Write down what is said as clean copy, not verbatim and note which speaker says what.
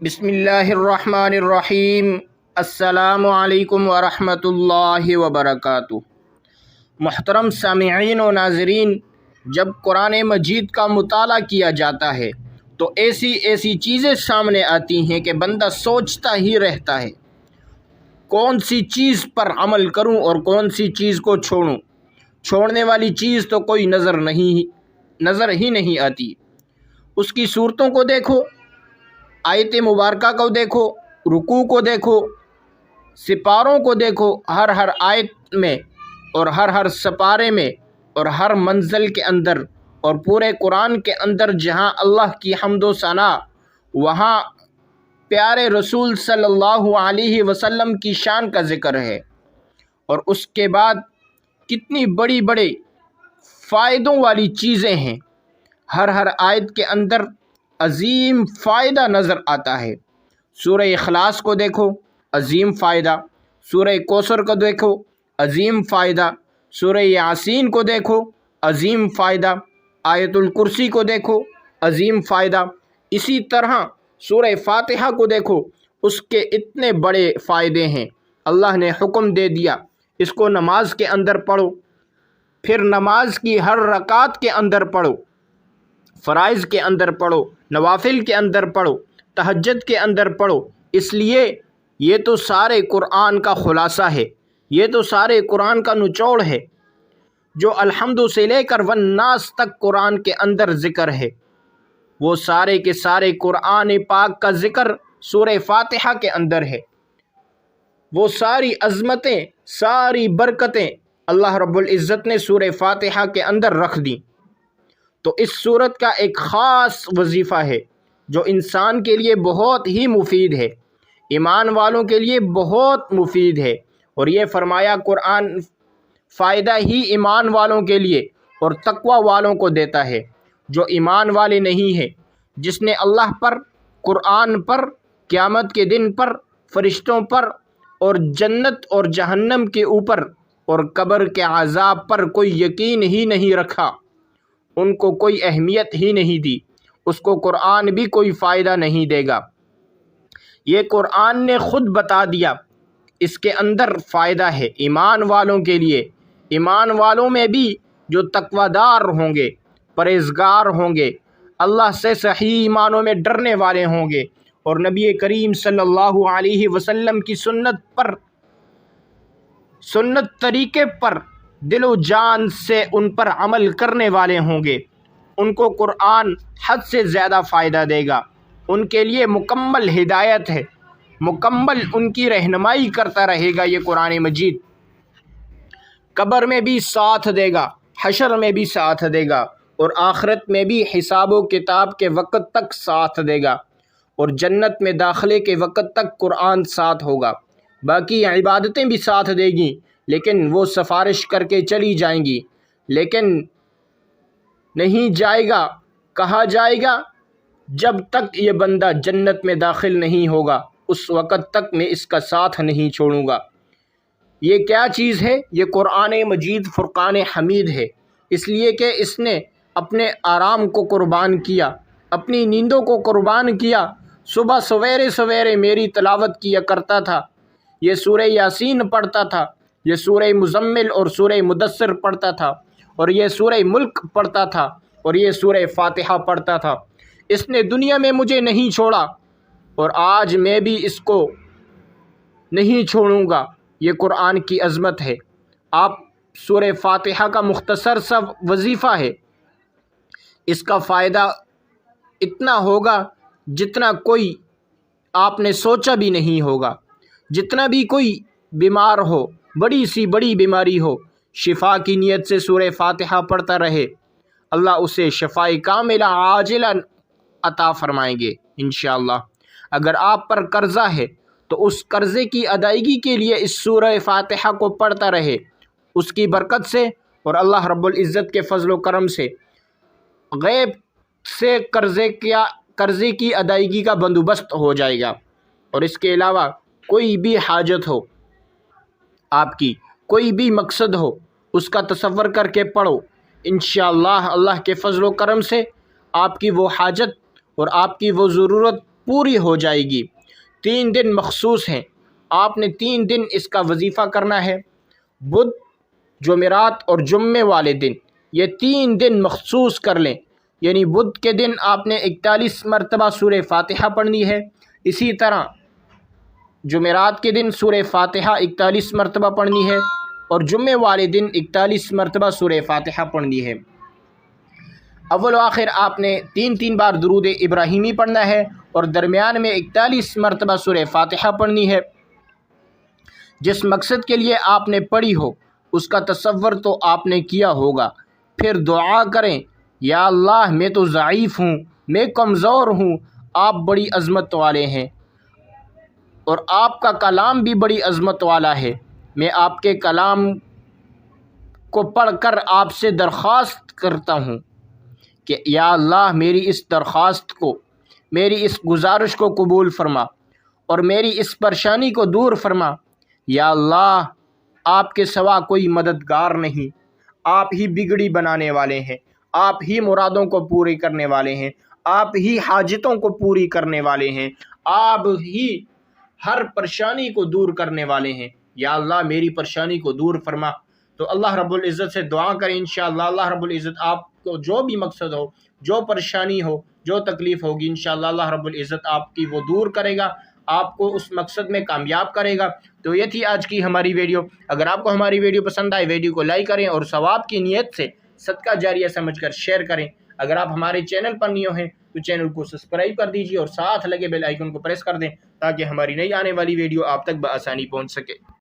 Speaker 1: بسم اللہ الرحمن الرحیم۔ السلام علیکم ورحمۃ اللہ وبرکاتہ۔ محترم سامعین و ناظرین، جب قرآن مجید کا مطالعہ کیا جاتا ہے تو ایسی چیزیں سامنے آتی ہیں کہ بندہ سوچتا ہی رہتا ہے کون سی چیز پر عمل کروں اور کون سی چیز کو چھوڑوں۔ چھوڑنے والی چیز تو کوئی نظر ہی نہیں آتی۔ اس کی صورتوں کو دیکھو، آیت مبارکہ کو دیکھو، رکوع کو دیکھو، سپاروں کو دیکھو، ہر آیت میں اور ہر سپارے میں اور ہر منزل کے اندر اور پورے قرآن کے اندر جہاں اللہ کی حمد و ثنا، وہاں پیارے رسول صلی اللہ علیہ وسلم کی شان کا ذکر ہے۔ اور اس کے بعد کتنی بڑی فائدوں والی چیزیں ہیں۔ ہر آیت کے اندر عظیم فائدہ نظر آتا ہے۔ سورہ اخلاص کو دیکھو، عظیم فائدہ۔ سورہ کوثر کو دیکھو، عظیم فائدہ۔ سورہ یاسین کو دیکھو، عظیم فائدہ۔ آیت الکرسی کو دیکھو، عظیم فائدہ۔ اسی طرح سورہ فاتحہ کو دیکھو، اس کے اتنے بڑے فائدے ہیں۔ اللہ نے حکم دے دیا اس کو نماز کے اندر پڑھو، پھر نماز کی ہر رکعت کے اندر پڑھو، فرائض کے اندر پڑھو، نوافل کے اندر پڑھو، تہجد کے اندر پڑھو۔ اس لیے یہ تو سارے قرآن کا خلاصہ ہے، یہ تو سارے قرآن کا نچوڑ ہے جو الحمد سے لے کر والناس تک قرآن کے اندر ذکر ہے۔ وہ سارے کے سارے قرآن پاک کا ذکر سورہ فاتحہ کے اندر ہے۔ وہ ساری عظمتیں، ساری برکتیں اللہ رب العزت نے سورہ فاتحہ کے اندر رکھ دیں۔ تو اس سورت کا ایک خاص وظیفہ ہے جو انسان کے لیے بہت ہی مفید ہے، ایمان والوں کے لیے بہت مفید ہے۔ اور یہ فرمایا قرآن فائدہ ہی ایمان والوں کے لیے اور تقوی والوں کو دیتا ہے۔ جو ایمان والے نہیں ہیں، جس نے اللہ پر، قرآن پر، قیامت کے دن پر، فرشتوں پر اور جنت اور جہنم کے اوپر اور قبر کے عذاب پر کوئی یقین ہی نہیں رکھا، ان کو کوئی اہمیت ہی نہیں دی، اس کو قرآن بھی کوئی فائدہ نہیں دے گا۔ یہ قرآن نے خود بتا دیا اس کے اندر فائدہ ہے ایمان والوں کے لیے۔ ایمان والوں میں بھی جو تقوی دار ہوں گے، پرہیزگار ہوں گے، اللہ سے صحیح معنوں میں ڈرنے والے ہوں گے اور نبی کریم صلی اللہ علیہ وسلم کی سنت طریقے پر دل و جان سے ان پر عمل کرنے والے ہوں گے، ان کو قرآن حد سے زیادہ فائدہ دے گا۔ ان کے لیے مکمل ہدایت ہے، مکمل ان کی رہنمائی کرتا رہے گا یہ قرآن مجید۔ قبر میں بھی ساتھ دے گا، حشر میں بھی ساتھ دے گا اور آخرت میں بھی حساب و کتاب کے وقت تک ساتھ دے گا اور جنت میں داخلے کے وقت تک قرآن ساتھ ہوگا۔ باقی عبادتیں بھی ساتھ دے گی لیکن وہ سفارش کر کے چلی جائیں گی، لیکن نہیں جائے گا، کہا جائے گا جب تک یہ بندہ جنت میں داخل نہیں ہوگا اس وقت تک میں اس کا ساتھ نہیں چھوڑوں گا۔ یہ کیا چیز ہے؟ یہ قرآن مجید فرقان حمید ہے، اس لیے کہ اس نے اپنے آرام کو قربان کیا، اپنی نیندوں کو قربان کیا۔ صبح سویرے میری تلاوت کیا کرتا تھا، یہ سورہ یاسین پڑھتا تھا، یہ سورہ مزمل اور سورہ مدثر پڑھتا تھا اور یہ سورہ ملک پڑھتا تھا اور یہ سورہ فاتحہ پڑھتا تھا۔ اس نے دنیا میں مجھے نہیں چھوڑا اور آج میں بھی اس کو نہیں چھوڑوں گا۔ یہ قرآن کی عظمت ہے۔ آپ سورہ فاتحہ کا مختصر سا وظیفہ ہے، اس کا فائدہ اتنا ہوگا جتنا کوئی آپ نے سوچا بھی نہیں ہوگا۔ جتنا بھی کوئی بیمار ہو، بڑی بیماری ہو، شفا کی نیت سے سورہ فاتحہ پڑھتا رہے، اللہ اسے شفائے کاملہ عاجلہ عطا فرمائیں گے انشاءاللہ۔ اگر آپ پر قرضہ ہے تو اس قرضے کی ادائیگی کے لیے اس سورہ فاتحہ کو پڑھتا رہے، اس کی برکت سے اور اللہ رب العزت کے فضل و کرم سے غیب سے قرضے کی ادائیگی کا بندوبست ہو جائے گا۔ اور اس کے علاوہ کوئی بھی حاجت ہو آپ کی، کوئی بھی مقصد ہو، اس کا تصور کر کے پڑھو، انشاءاللہ اللہ کے فضل و کرم سے آپ کی وہ حاجت اور آپ کی وہ ضرورت پوری ہو جائے گی۔ 3 دن مخصوص ہیں، آپ نے 3 دن اس کا وظیفہ کرنا ہے۔ بدھ، جمعرات اور جمعے والے دن، یہ 3 دن مخصوص کر لیں۔ یعنی بدھ کے دن آپ نے 41 مرتبہ سورہ فاتحہ پڑھنی ہے، اسی طرح جمعرات کے دن سورہ فاتحہ 41 مرتبہ پڑھنی ہے، اور جمعے والے دن 41 مرتبہ سورہ فاتحہ پڑھنی ہے۔ اول و آخر آپ نے 3 بار درود ابراہیمی پڑھنا ہے، اور درمیان میں 41 مرتبہ سورہ فاتحہ پڑھنی ہے۔ جس مقصد کے لیے آپ نے پڑھی ہو اس کا تصور تو آپ نے کیا ہوگا۔ پھر دعا کریں، یا اللہ میں تو ضعیف ہوں، میں کمزور ہوں، آپ بڑی عظمت والے ہیں، اور آپ کا کلام بھی بڑی عظمت والا ہے۔ میں آپ کے کلام کو پڑھ کر آپ سے درخواست کرتا ہوں کہ یا اللہ میری اس درخواست کو، میری اس گزارش کو قبول فرما، اور میری اس پریشانی کو دور فرما۔ یا اللہ آپ کے سوا کوئی مددگار نہیں، آپ ہی بگڑی بنانے والے ہیں، آپ ہی مرادوں کو پوری کرنے والے ہیں، آپ ہی حاجتوں کو پوری کرنے والے ہیں، آپ ہی ہر پریشانی کو دور کرنے والے ہیں۔ یا اللہ میری پریشانی کو دور فرما۔ تو اللہ رب العزت سے دعا کریں، انشاءاللہ اللہ رب العزت آپ کو جو بھی مقصد ہو، جو پریشانی ہو، جو تکلیف ہوگی، انشاءاللہ اللہ رب العزت آپ کی وہ دور کرے گا، آپ کو اس مقصد میں کامیاب کرے گا۔ تو یہ تھی آج کی ہماری ویڈیو۔ اگر آپ کو ہماری ویڈیو پسند آئے، ویڈیو کو لائک کریں اور ثواب کی نیت سے صدقہ جاریہ سمجھ کر شیئر کریں۔ اگر آپ ہمارے چینل پر نیو ہیں تو چینل کو سبسکرائب کر دیجیے، اور ساتھ لگے بیل آئیکن کو پریس کر دیں تاکہ ہماری نئی آنے والی ویڈیو آپ تک بآسانی پہنچ سکے۔